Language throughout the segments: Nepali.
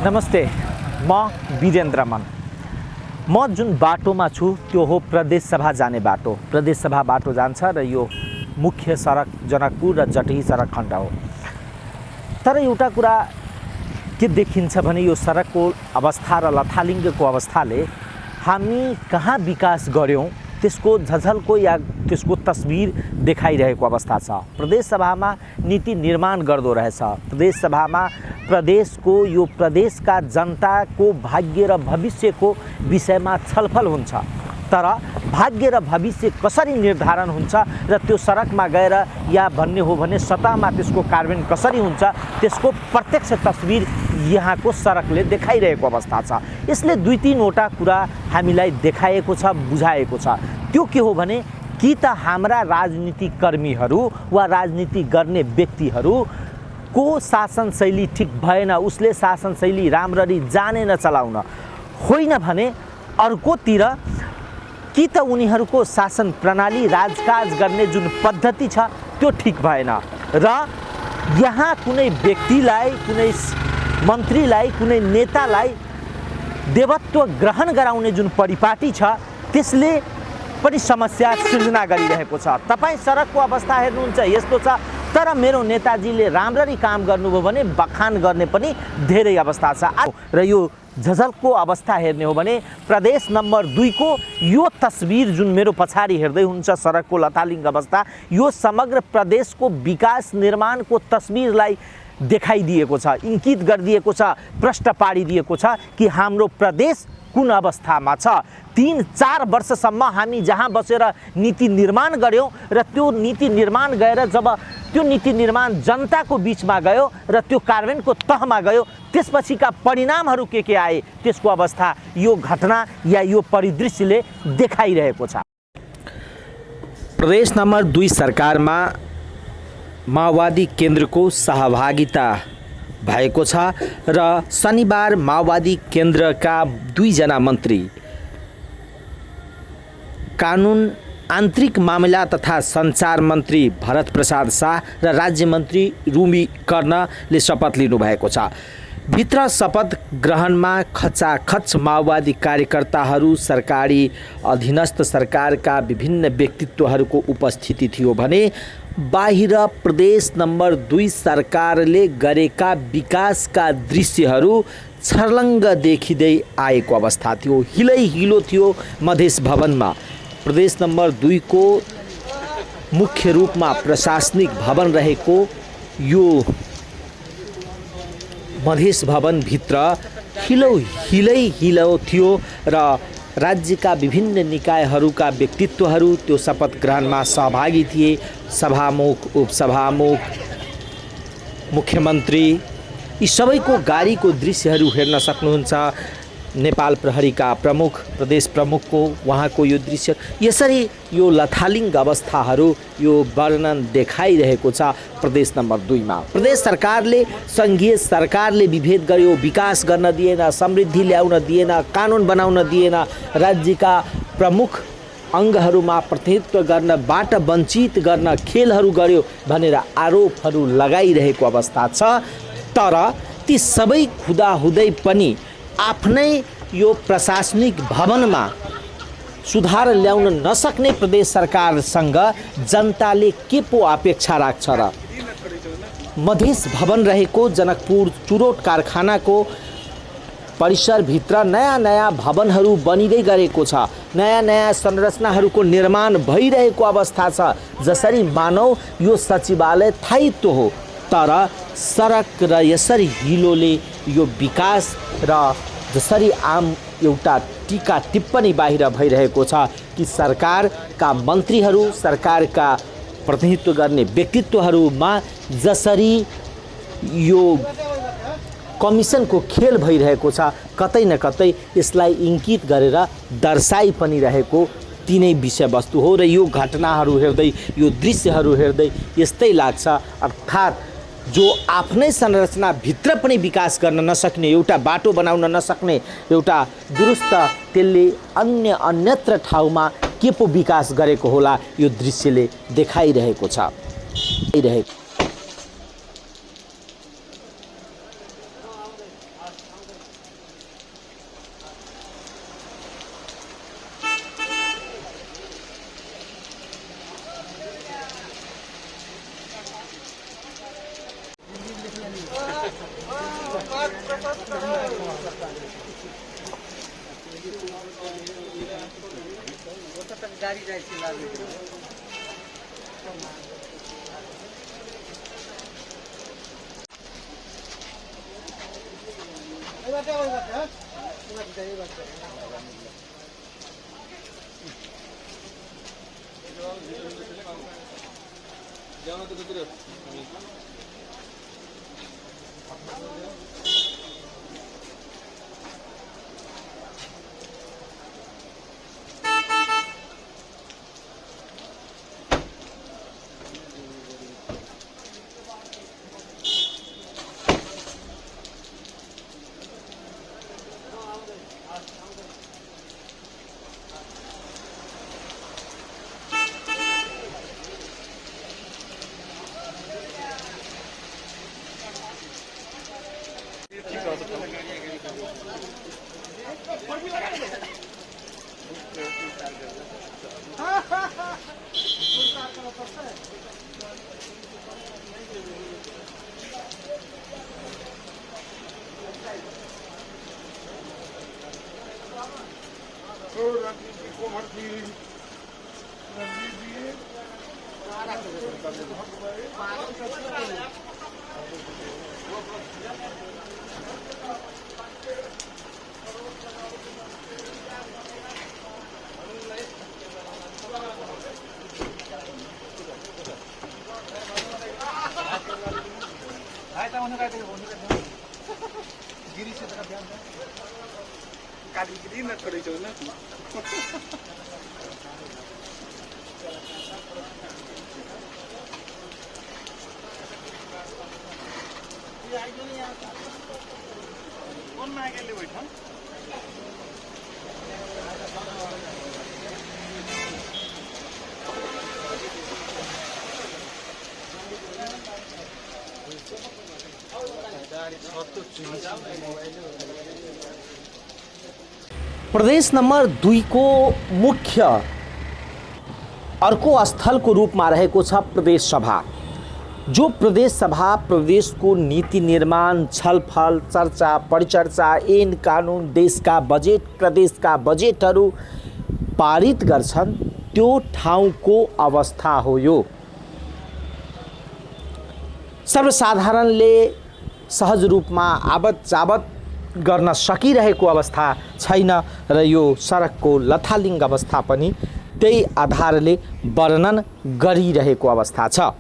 नमस्ते, म वीरेन्द्र मन। म जुन बाटोमा छु त्यो हो प्रदेश सभा जाने बाटो। प्रदेश सभा बाटो जान्छ र यो मुख्य सडक जनकपुर र जटही सडक खण्ड हो। तर एउटा कुरा के देखिन्छ भने यो सडकको अवस्था र लथालिङ्गको अवस्थाले हामी कहाँ विकास गर्यौं त्यसको झझल्को या त्यसको तस्बिर देखाइरहेको अवस्था छ। प्रदेश सभामा नीति निर्माण गर्दो रहेछ। प्रदेश सभामा प्रदेशको यो प्रदेशका जनताको भाग्य र भविष्यको विषयमा छलफल हुन्छ। तर भाग्य र भविष्य कसरी निर्धारण हुन्छ र त्यो सडकमा गएर या भन्ने हो भने सतहमा त्यसको कार्यान्वयन कसरी हुन्छ त्यसको प्रत्यक्ष तस्बिर यहाँको सडकले देखाइरहेको अवस्था छ। यसले दुई तीनवटा कुरा हामीलाई देखाएको छ, बुझाएको छ। त्यो के हो भने कि त हाम्रा राजनीतिक कर्मीहरू वा राजनीति गर्ने व्यक्तिहरू को शासन शैली ठीक भएन, उसले शासन शैली राम्ररी जानेन चलाउन, होइन भने अर्कोतिर कि त उनीहरूको शासन प्रणाली राजकाज गर्ने जुन पद्धति छ त्यो ठीक भएन र यहाँ कुनै व्यक्तिलाई, कुनै मन्त्रीलाई, कुनै नेतालाई देवत्व ग्रहण गराउने जुन परिपाटी छ त्यसले पनि समस्या सृजना गरिरहेको छ। तपाईँ सडकको अवस्था हेर्नुहुन्छ यस्तो छ, तर मेरो नेताजीले राम्ररी काम गर्नुभयो भने बखान गर्ने पनि धेरै अवस्था छ। र यो झझल्को अवस्था हेर्ने हो भने प्रदेश नम्बर 2 को यो तस्बिर जुन मेरो पछाडि हेर्दै हुन्छ सडकको लथालिङ्ग अवस्था, यो समग्र प्रदेशको विकास निर्माणको तस्बिरलाई देखाइदिएको छ, इङ्कित गरिदिएको छ, प्रष्ट पारिदिएको छ कि हाम्रो प्रदेश कुन अवस्थामा छ। 3-4 वर्षसम्म हामी जहाँ बसेर नीति निर्माण गर्यौं र त्यो नीति निर्माण गएर जब त्यो नीति निर्माण जनताको बीचमा गयो र त्यो कार्यान्वयनको तहमा गयो त्यसपछिका परिणामहरू के आए त्यसको अवस्था यो घटना या यो परिदृश्यले देखाइरहेको छ। प्रदेश नम्बर 2 सरकारमा माओवादी केन्द्रको सहभागिता भएको छ र शनिबार माओवादी केन्द्रका 2 जना मन्त्री कानुन आन्तरिक मामिला तथा सञ्चार मन्त्री भरत प्रसाद शाह र राज्य मन्त्री रुमी कर्णले शपथ लिनुभएको छ। भित्र शपथ ग्रहणमा खचाखच माओवादी कार्यकर्ताहरू, सरकारी अधीनस्थ सरकारका विभिन्न व्यक्तित्वहरूको उपस्थिति थियो भने बाहिर प्रदेश नम्बर 2 सरकारले गरेका विकासका दृश्यहरू छर्लङ्ग देखिँदै आएको अवस्था थियो। हिलो थियो मधेस भवनमा। प्रदेश नम्बर 2 को मुख्य रूपमा प्रशासनिक भवन रहेको यो मधेस भवनभित्र हिलो थियो र राज्यका विभिन्न निकायहरूका व्यक्तित्वहरू त्यो शपथ ग्रहणमा सहभागी थिए। सभामुख, उपसभामुख, मुख्यमन्त्री, यी सबैको गाडीको दृश्यहरू हेर्न सक्नुहुन्छ। नेपाल प्रहरीका प्रमुख, प्रदेश प्रमुखको उहाँको यो दृश्य, यसरी यो लथालिङ्ग अवस्थाहरू यो वर्णन देखाइरहेको छ प्रदेश नम्बर 2 मा। प्रदेश सरकारले, सङ्घीय सरकारले विभेद गर्यो, विकास गर्न दिएन, समृद्धि ल्याउन दिएन, कानुन बनाउन दिएन, राज्यका प्रमुख अङ्गहरूमा प्रतिनिधित्व गर्नबाट वञ्चित गर्न खेलहरू गर्यो भनेर आरोपहरू लगाइरहेको अवस्था छ। तर ती सबै खुदाहुँदै पनि आफ्नै यो प्रशासनिक भवनमा सुधार ल्याउन नसक्ने प्रदेश सरकारसँग जनताले के पो अपेक्षा राख्छ र? मधेस भवन रहेको जनकपुर चुरोट कारखानाको परिसरभित्र नयाँ भवनहरू बनिँदै गरेको छ। नयाँ संरचनाहरूको निर्माण भइरहेको अवस्था छ। जसरी मानौ यो सचिवालय स्थायित्व हो, तर सडक र यसरी हिलोले यो विकास र जसरी आम एउटा टीका टिप्पणी बाहिर भइरहेको छ कि सरकारका मन्त्रीहरू, सरकारका प्रतिनिधित्व गर्ने व्यक्तित्वहरूमा जसरी यो कमिसनको खेल भइरहेको छ, कतै न कतै यसलाई इङ्कित गरेर दर्शाइ पनि रहेको तिनै विषयवस्तु हो। र यो घटनाहरू हेर्दै, यो दृश्यहरू हेर्दै यस्तै लाग्छ, अर्थात् जो आफ्नै संरचनाभित्र पनि विकास गर्न नसक्ने, एउटा बाटो बनाउन नसक्ने, एउटा दुरुस्त, त्यसले अन्यत्र ठाउँमा के पो विकास गरेको होला यो दृश्यले देखाइरहेको छ। प्रदेश नंबर 2 को मुख्य अर्को स्थलको रूपमा रहेको छ प्रदेश सभा। जो प्रदेश सभा प्रदेशको नीति निर्माण, छलफल, चर्चा, परिचर्चा, ऐन कानुन, देशका बजेट, प्रदेशका बजेटहरू पारित गर्छन्, त्यो ठाउँको अवस्था हो यो। सर्वसाधारणले सहज रूपमा आवत जावत गर्न सकिरहेको अवस्था छैन र यो सडकको लथालिङ्ग अवस्था पनि त्यही आधारले वर्णन गरिरहेको अवस्था छ।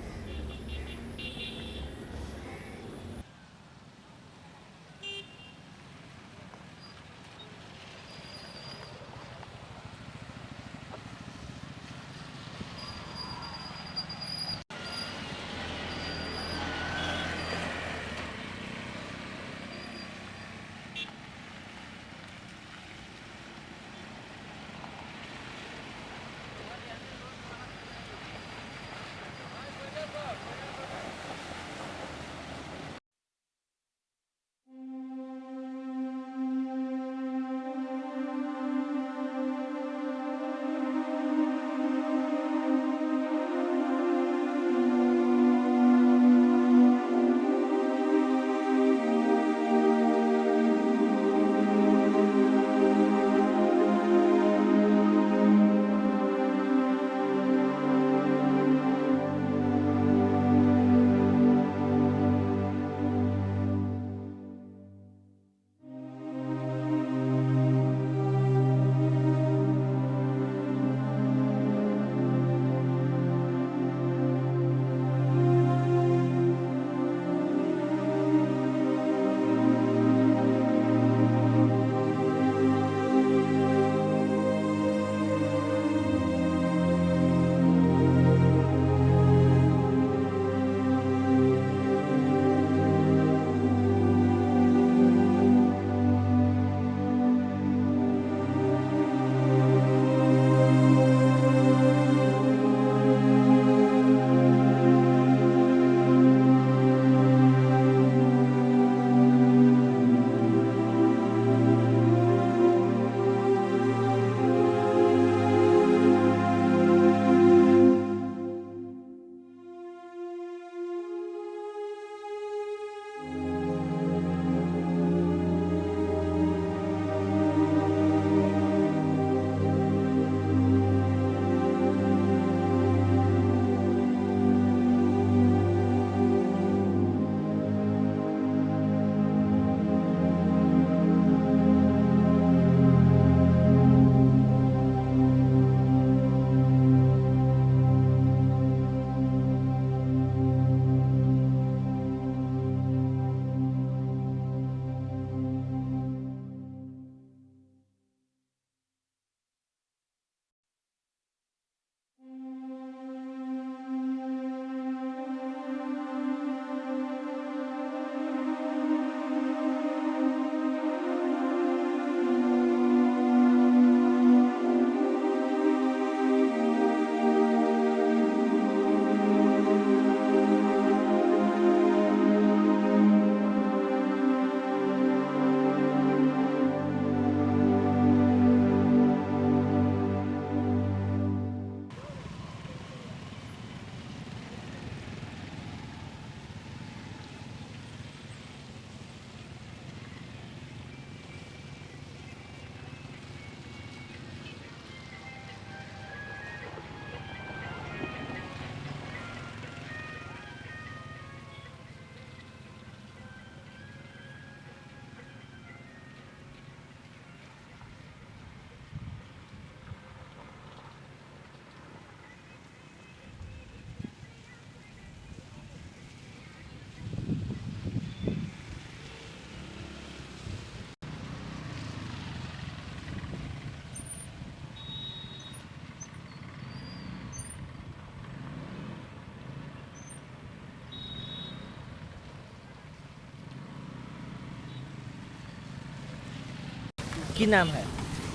की नाम है?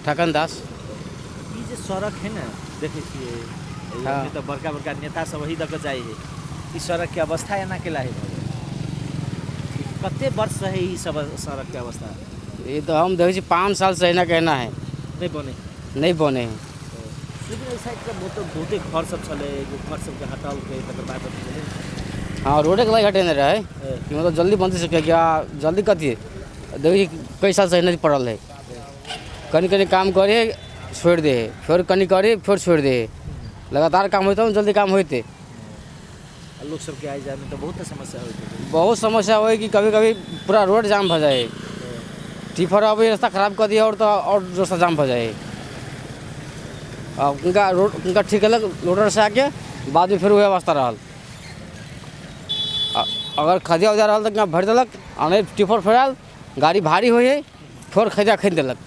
ठकन दास। ये जो सड़क है ना देखे छिए हाँ। तो बड़का बड़का नेता सब वही दक जाए है। ई सड़क के अवस्था एना के लाहे कते वर्ष है ई सब सड़क के अवस्था ये तो हम देखे 5 साल से ना कहना है नहीं बने। नहीं बने हैं। लेकिन एहि साइड के बहुते घर सब छले एगो घर सब के हटाल के तकर बाद भेलै। हाँ रोडे के लाइट हटे नहीं रहे कि मतलब जल्दी बन सके क्या जल्दी कथी देखिए कई साल से नहीं पड़ल है। कनी कनी काम करे छोड़ दे फिर कनी करे फिर छोड़ दे लगातार काम होता जल्दी काम होते। लोग सब के आए जाए में तो बहुत समस्या होती है। बहुत समस्या हो कि कभी कभी पूरा रोड जाम हो जाए टिफर अब रास्ता खराब कर दिया और तो और रास्ता जाम हो जाए। अब उनका ठीक है लोडर से आके बाद में फिर वही अवस्था रहा। अगर खदिया उदिया रहा तो भर दिलक और नहीं टिफर फेराल गाड़ी भारी हो फिर खदिया खरीद दिलक